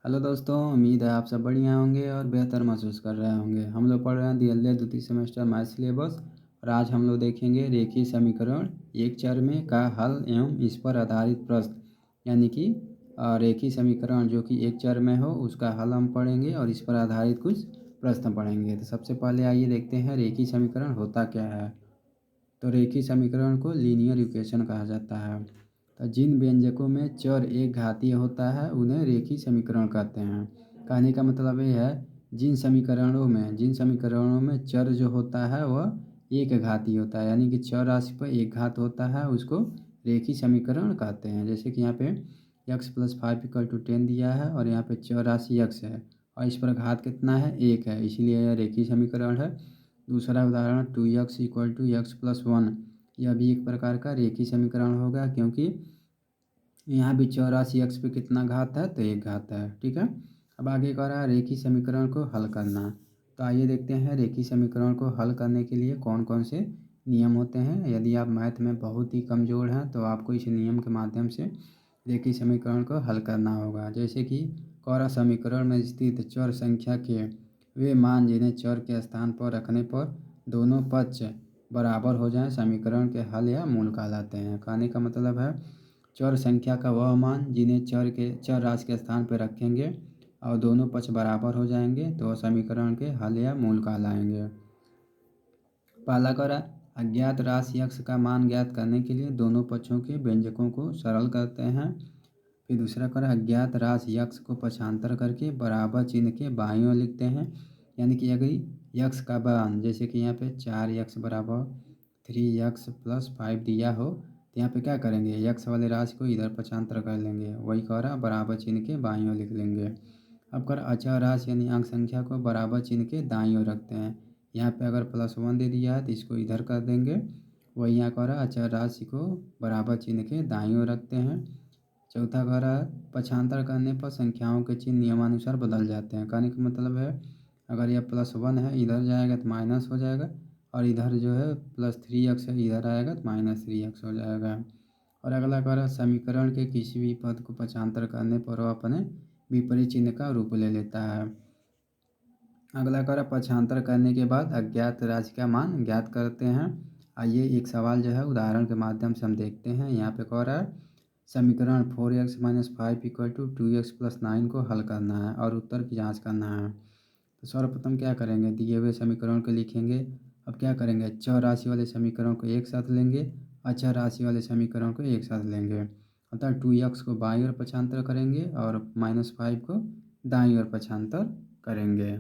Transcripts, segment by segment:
Hello दोस्तों, उम्मीद है आप सब बढ़िया होंगे और बेहतर महसूस कर रहे होंगे। हम लोग पढ़ रहे हैं DLA द्वितीय सेमेस्टर मैथ सिलेबस और आज हम लोग देखेंगे रेखीय समीकरण एक चर में का हल एवं इस पर आधारित प्रश्न, यानी कि रेखीय समीकरण जो कि एक चर में हो उसका हल हम पढ़ेंगे और इस पर आधारित कुछ प्रश्न पढ़ेंगे। तो सबसे पहले आइए देखते हैं रेखीय समीकरण होता क्या है। तो रेखीय समीकरण को लीनियर इक्वेशन कहा जाता है। तो जिन व्यंजकों में चर एक घातीय होता है उन्हें रेखीय समीकरण कहते हैं। कहने का मतलब ये है जिन समीकरणों में चर जो होता है वह एक घातीय होता है, यानी कि चर राशि पर एक घात होता है, उसको रेखीय समीकरण कहते हैं। जैसे कि यहाँ पे x+5 = 10 दिया है और यहाँ पे चर राशि x है और इस पर घात कितना है, 1 है, इसीलिए यह रेखीय समीकरण है। दूसरा उदाहरण 2x = x+1, यह भी एक प्रकार का रेखीय समीकरण होगा क्योंकि यहाँ भी चौरासी x पे कितना घात है, तो एक घात है। ठीक है। अब आगे कह रहा है रेखीय समीकरण को हल करना। तो आइए देखते हैं रेखीय समीकरण को हल करने के लिए कौन कौन से नियम होते हैं। यदि आप मैथ में बहुत ही कमज़ोर हैं तो आपको इस नियम के माध्यम से रेखीय समीकरण को हल करना होगा। जैसे कि कह रहा समीकरण में स्थित चर संख्या के वे मान जिन्हें चर के स्थान पर रखने पर दोनों पक्ष बराबर हो जाएं समीकरण के हल या मूल कहलाते हैं। कहने का मतलब है चर संख्या का वह मान जिन्हें चर राशि के स्थान पर रखेंगे और दोनों पक्ष बराबर हो जाएंगे तो वह समीकरण के हल या मूल कहलाएंगे। पहला करा अज्ञात राशि x का मान ज्ञात करने के लिए दोनों पक्षों के व्यंजकों को सरल करते हैं। फिर दूसरा करा अज्ञात राशि x को पक्षांतर करके बराबर चिन्ह के बाईं ओर लिखते हैं, यानी कि अगर x का मान जैसे कि यहाँ पे 4x = 3x+5 दिया हो तो यहाँ पे क्या करेंगे, x वाले राशि को इधर पक्षांतर कर लेंगे, वही कह रहा बराबर चिन्ह के बाईं ओर लिख लेंगे। अब कर अचर राशि यानी अंक संख्या को बराबर चिन्ह के दाईं ओर रखते हैं। यहाँ पे अगर +1 दे दिया है तो इसको इधर कर देंगे, वही यहाँ कह रहा अचर राशि को बराबर चिन्ह के दाईं ओर रखते हैं। चौथा कह रहा है पक्षांतर करने पर संख्याओं के चिन्ह नियमानुसार बदल जाते हैं। कहने का मतलब है अगर यह +1 है इधर जाएगा तो माइनस हो जाएगा और इधर जो है +3x है इधर आएगा तो -3x हो जाएगा। और अगला कह रहा है समीकरण के किसी भी पद को पक्षांतर करने पर वह अपने विपरीत चिन्ह का रूप ले लेता है। अगला कह रहा पक्षांतर करने के बाद अज्ञात राशि का मान ज्ञात करते हैं। आइए एक सवाल जो है उदाहरण के माध्यम से हम देखते हैं। यहाँ पे कह रहा है समीकरण 4x - 5 = 2x+9 को हल करना है और उत्तर की जांच करना है। तो सर्वप्रथम क्या करेंगे, दिए हुए समीकरण को लिखेंगे। अब क्या करेंगे, चर राशि वाले समीकरण को एक साथ लेंगे, अचर राशि वाले समीकरण को एक साथ लेंगे। अतः 2x को बाईं ओर पक्षांतर करेंगे और -5 को दाईं ओर पक्षांतर करेंगे।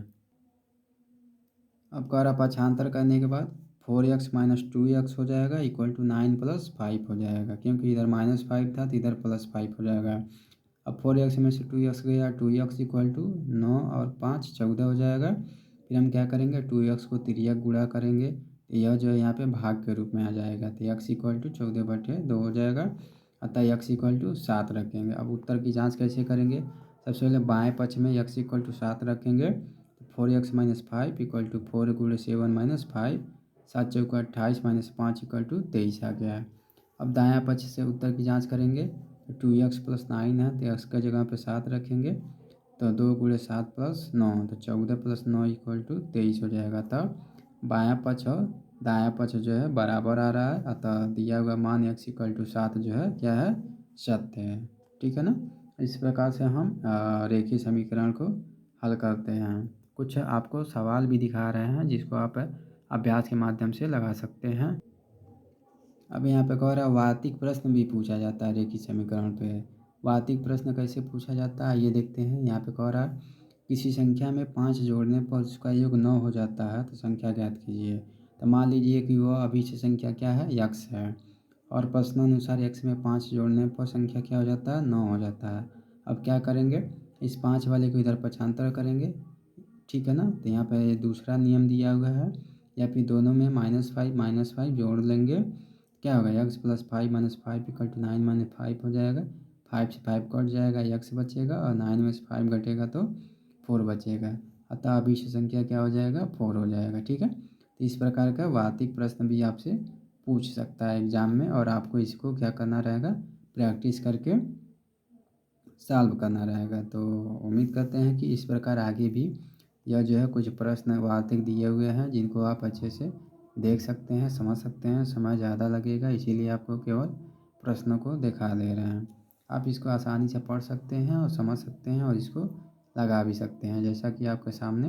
अब कह रहा पक्षांतर करने के बाद 4x - 2x हो जाएगा = 9 + 5 हो जाएगा, क्योंकि इधर -5 था तो इधर +5 हो जाएगा। अब 4x में से 2x गया, 2x = 9 और 5 14 हो जाएगा। फिर हम क्या करेंगे, 2x को तिर्यक गुणा करेंगे, यह जो है यहाँ पे भाग के रूप में आ जाएगा तो x = 14/2 हो जाएगा। अतः x = 7 रखेंगे। अब उत्तर की जाँच कैसे करेंगे, सबसे पहले बाएँ पक्ष में x = 7 रखेंगे। 4x - 5 = 4 × 7 - 5, 7 चौका 28 - 5 = 23 आ गया। अब दायां पक्ष से उत्तर की जांच करेंगे तो 2x+9 है तो x का जगह पे 7 रखेंगे तो 2 × 7 + 9 तो 14 + 9 = 23 हो जाएगा। तब बायां पक्ष और दायां पक्ष जो है बराबर आ रहा है, अतः दिया हुआ मान x = 7 जो है क्या है, सत्य है। ठीक है ना। इस प्रकार से हम रेखीय समीकरण को हल करते हैं। कुछ आपको सवाल भी दिखा रहे हैं जिसको आप अभ्यास के माध्यम से लगा सकते हैं। अब यहाँ पे कह रहा है वार्तिक प्रश्न भी पूछा जाता है रेखीय समीकरण पे। वार्तिक प्रश्न कैसे पूछा जाता है ये देखते हैं। यहाँ पे कह रहा है किसी संख्या में 5 जोड़ने पर उसका योग 9 हो जाता है तो संख्या ज्ञात कीजिए। तो मान लीजिए कि वह अभिन्न संख्या क्या है, x है, और प्रश्नानुसार x में 5 जोड़ने पर संख्या क्या हो जाता है, 9 हो जाता है। अब क्या करेंगे, इस 5 वाले को इधर पक्षांतर करेंगे। ठीक है ना। तो यहाँ पे दूसरा नियम दिया हुआ है, या फिर दोनों में -5 जोड़ लेंगे, क्या होगा x + 5 - 5 = 9 - 5 हो जाएगा। 5 से 5 कट जाएगा, x बचेगा और 9 में से 5 घटेगा तो 4 बचेगा। अतः अभिन्न संख्या क्या हो जाएगा, 4 हो जाएगा। ठीक है। तो इस प्रकार का वार्तिक प्रश्न भी आपसे पूछ सकता है एग्जाम में और आपको इसको क्या करना रहेगा, प्रैक्टिस करके सॉल्व करना रहेगा। तो उम्मीद करते हैं कि इस प्रकार आगे भी यह जो है कुछ प्रश्न वार्तिक दिए हुए हैं जिनको आप अच्छे से देख सकते हैं, समझ सकते हैं। समय ज़्यादा लगेगा, इसीलिए आपको केवल प्रश्नों को दिखा दे रहे हैं। आप इसको आसानी से पढ़ सकते हैं और समझ सकते हैं और इसको लगा भी सकते हैं। जैसा कि आपके सामने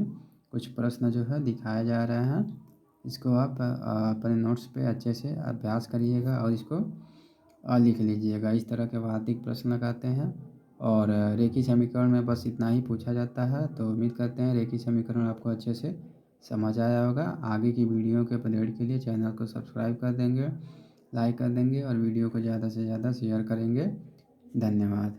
कुछ प्रश्न जो है दिखाए जा रहे हैं, इसको आप अपने नोट्स पे अच्छे से अभ्यास करिएगा और इसको लिख लीजिएगा। इस तरह के वार्तिक प्रश्न लगाते हैं और रेखी समीकरण में बस इतना ही पूछा जाता है। तो उम्मीद करते हैं रेखी समीकरण आपको अच्छे से समझ आया होगा। आगे की वीडियो के अपडेट के लिए चैनल को सब्सक्राइब कर देंगे, लाइक कर देंगे और वीडियो को ज़्यादा से ज़्यादा शेयर करेंगे। धन्यवाद।